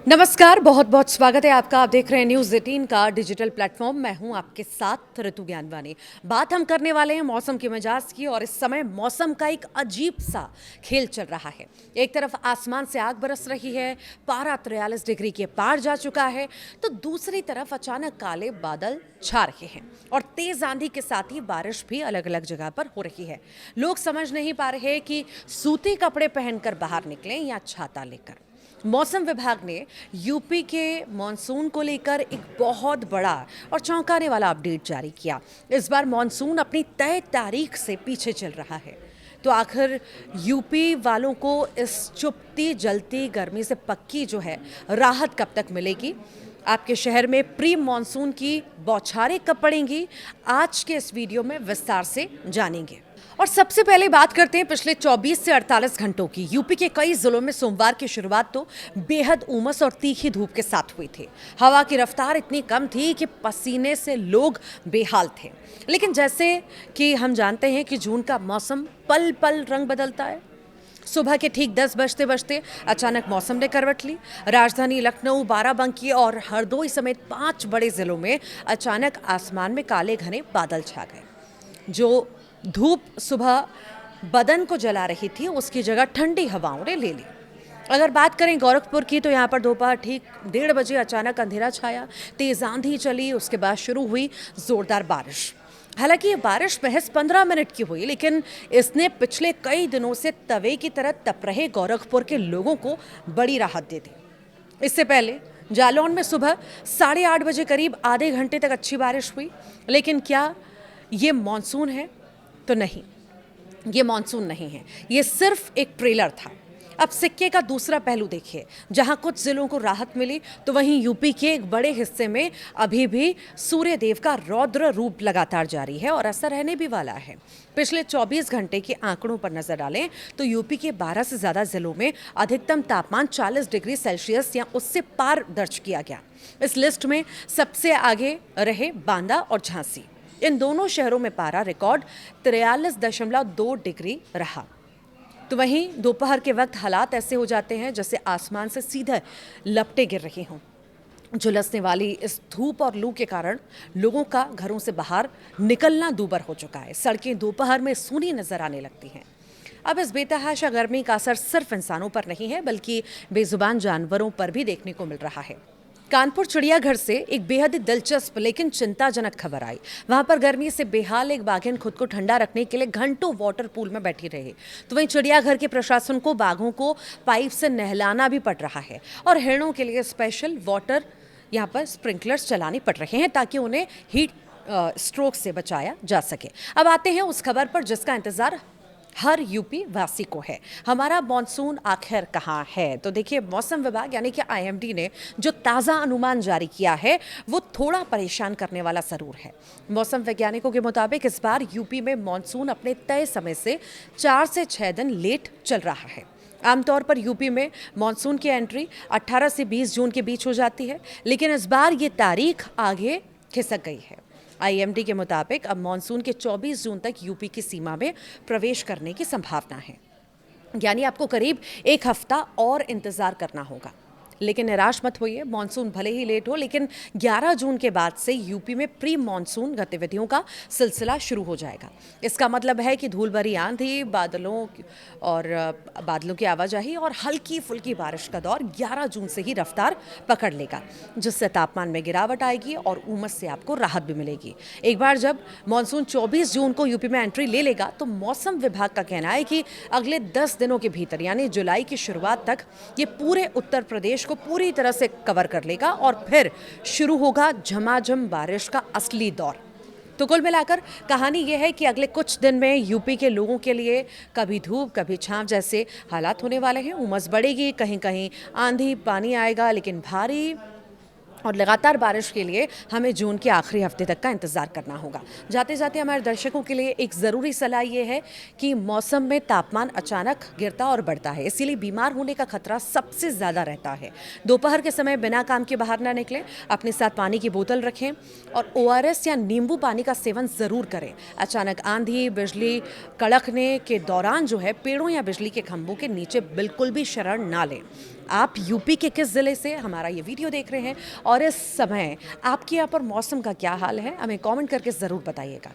नमस्कार, बहुत बहुत स्वागत है आपका। आप देख रहे हैं न्यूज़ 18 का डिजिटल प्लेटफॉर्म। मैं हूं आपके साथ ऋतु ज्ञानवानी। बात हम करने वाले हैं मौसम के मिजाज की, और इस समय मौसम का एक अजीब सा खेल चल रहा है। एक तरफ आसमान से आग बरस रही है, पारा 43 डिग्री के पार जा चुका है, तो दूसरी तरफ अचानक काले बादल छा रहे हैं और तेज आंधी के साथ ही बारिश भी अलग अलग जगह पर हो रही है। लोग समझ नहीं पा रहे कि सूती कपड़े पहनकर बाहर निकलें या छाता लेकर। मौसम विभाग ने यूपी के मॉनसून को लेकर एक बहुत बड़ा और चौंकाने वाला अपडेट जारी किया। इस बार मॉनसून अपनी तय तारीख से पीछे चल रहा है। तो आखिर यूपी वालों को इस चुपती जलती गर्मी से पक्की जो है राहत कब तक मिलेगी? आपके शहर में प्री मॉनसून की बौछारें कब पड़ेंगी? आज के इस वीडियो में विस्तार से जानेंगे। और सबसे पहले बात करते हैं पिछले 24 से 48 घंटों की। यूपी के कई जिलों में सोमवार की शुरुआत तो बेहद उमस और तीखी धूप के साथ हुई थी। हवा की रफ्तार इतनी कम थी कि पसीने से लोग बेहाल थे। लेकिन जैसे कि हम जानते हैं कि जून का मौसम पल पल रंग बदलता है। सुबह के ठीक 10 बजते बजते अचानक मौसम ने करवट ली। राजधानी लखनऊ, बाराबंकी और हरदोई समेत 5 बड़े जिलों में अचानक आसमान में काले घने बादल छा गए। जो धूप सुबह बदन को जला रही थी, उसकी जगह ठंडी हवाओं ने ले ली। अगर बात करें गोरखपुर की, तो यहाँ पर दोपहर ठीक 1:30 बजे अचानक अंधेरा छाया, तेज आंधी चली, उसके बाद शुरू हुई जोरदार बारिश। हालांकि ये बारिश महज 15 मिनट की हुई, लेकिन इसने पिछले कई दिनों से तवे की तरह तप रहे गोरखपुर के लोगों को बड़ी राहत दे दी। इससे पहले जालौन में सुबह 8:30 बजे करीब आधे घंटे तक अच्छी बारिश हुई। लेकिन क्या ये मॉनसून है? तो नहीं, ये मॉनसून नहीं है, ये सिर्फ एक ट्रेलर था। अब सिक्के का दूसरा पहलू देखिए। जहां कुछ जिलों को राहत मिली, तो वहीं यूपी के एक बड़े हिस्से में अभी भी सूर्य देव का रौद्र रूप लगातार जारी है और असर रहने भी वाला है। पिछले 24 घंटे के आंकड़ों पर नजर डालें तो यूपी के 12 से ज्यादा जिलों में अधिकतम तापमान 40 डिग्री सेल्सियस या उससे पार दर्ज किया गया। इस लिस्ट में सबसे आगे रहे बांदा और झांसी। इन दोनों शहरों में पारा रिकॉर्ड 43.2 डिग्री रहा। तो वहीं दोपहर के वक्त हालात ऐसे हो जाते हैं जैसे आसमान से सीधे लपटें गिर रही हों। झुलसने वाली इस धूप और लू के कारण लोगों का घरों से बाहर निकलना दूभर हो चुका है। सड़कें दोपहर में सूनी नजर आने लगती हैं। अब इस बेतहाशा गर्मी का असर सिर्फ इंसानों पर नहीं है, बल्कि बेजुबान जानवरों पर भी देखने को मिल रहा है। कानपुर चिड़ियाघर से एक बेहद दिलचस्प लेकिन चिंताजनक खबर आई। वहां पर गर्मी से बेहाल एक बाघिन खुद को ठंडा रखने के लिए घंटों वाटर पूल में बैठी रही। तो वहीं चिड़ियाघर के प्रशासन को बाघों को पाइप से नहलाना भी पड़ रहा है और हिरणों के लिए स्पेशल वाटर यहाँ पर स्प्रिंकलर्स चलाने पड़ रहे हैं ताकि उन्हें हीट स्ट्रोक से बचाया जा सके। अब आते हैं उस खबर पर जिसका इंतजार हर यूपी वासी को है। हमारा मॉनसून आखिर कहाँ है? तो देखिए, मौसम विभाग यानी कि आईएमडी ने जो ताज़ा अनुमान जारी किया है वो थोड़ा परेशान करने वाला ज़रूर है। मौसम वैज्ञानिकों के मुताबिक इस बार यूपी में मॉनसून अपने तय समय से 4 से 6 दिन लेट चल रहा है। आमतौर पर यूपी में मॉनसून की एंट्री 18 से 20 जून के बीच हो जाती है, लेकिन इस बार ये तारीख आगे खिसक गई है। आईएमडी के मुताबिक अब मॉनसून के 24 जून तक यूपी की सीमा में प्रवेश करने की संभावना है। यानी आपको करीब एक हफ्ता और इंतजार करना होगा। लेकिन निराश मत होइए, मॉनसून भले ही लेट हो, लेकिन 11 जून के बाद से यूपी में प्री मॉनसून गतिविधियों का सिलसिला शुरू हो जाएगा। इसका मतलब है कि धूल भरी आंधी, बादलों की आवाजाही और हल्की फुल्की बारिश का दौर 11 जून से ही रफ्तार पकड़ लेगा, जिससे तापमान में गिरावट आएगी और उमस से आपको राहत भी मिलेगी। एक बार जब मॉनसून 24 जून को यूपी में एंट्री ले लेगा, तो मौसम विभाग का कहना है कि अगले 10 दिनों के भीतर यानी जुलाई की शुरुआत तक ये पूरे उत्तर प्रदेश को पूरी तरह से कवर कर लेगा और फिर शुरू होगा झमाझम बारिश का असली दौर। तो कुल मिलाकर कहानी यह है कि अगले कुछ दिन में यूपी के लोगों के लिए कभी धूप कभी छांव जैसे हालात होने वाले हैं। उमस बढ़ेगी, कहीं कहीं आंधी पानी आएगा, लेकिन भारी और लगातार बारिश के लिए हमें जून के आखिरी हफ्ते तक का इंतजार करना होगा। जाते जाते हमारे दर्शकों के लिए एक ज़रूरी सलाह ये है कि मौसम में तापमान अचानक गिरता और बढ़ता है, इसीलिए बीमार होने का खतरा सबसे ज़्यादा रहता है। दोपहर के समय बिना काम के बाहर ना निकलें, अपने साथ पानी की बोतल रखें और ओआरएस या नींबू पानी का सेवन ज़रूर करें। अचानक आंधी, बिजली कड़कने के दौरान जो है पेड़ों या बिजली के खंभों के नीचे बिल्कुल भी शरण ना लें। आप यूपी के किस ज़िले से हमारा ये वीडियो देख रहे हैं और इस समय आपके यहाँ पर मौसम का क्या हाल है, हमें कमेंट करके ज़रूर बताइएगा।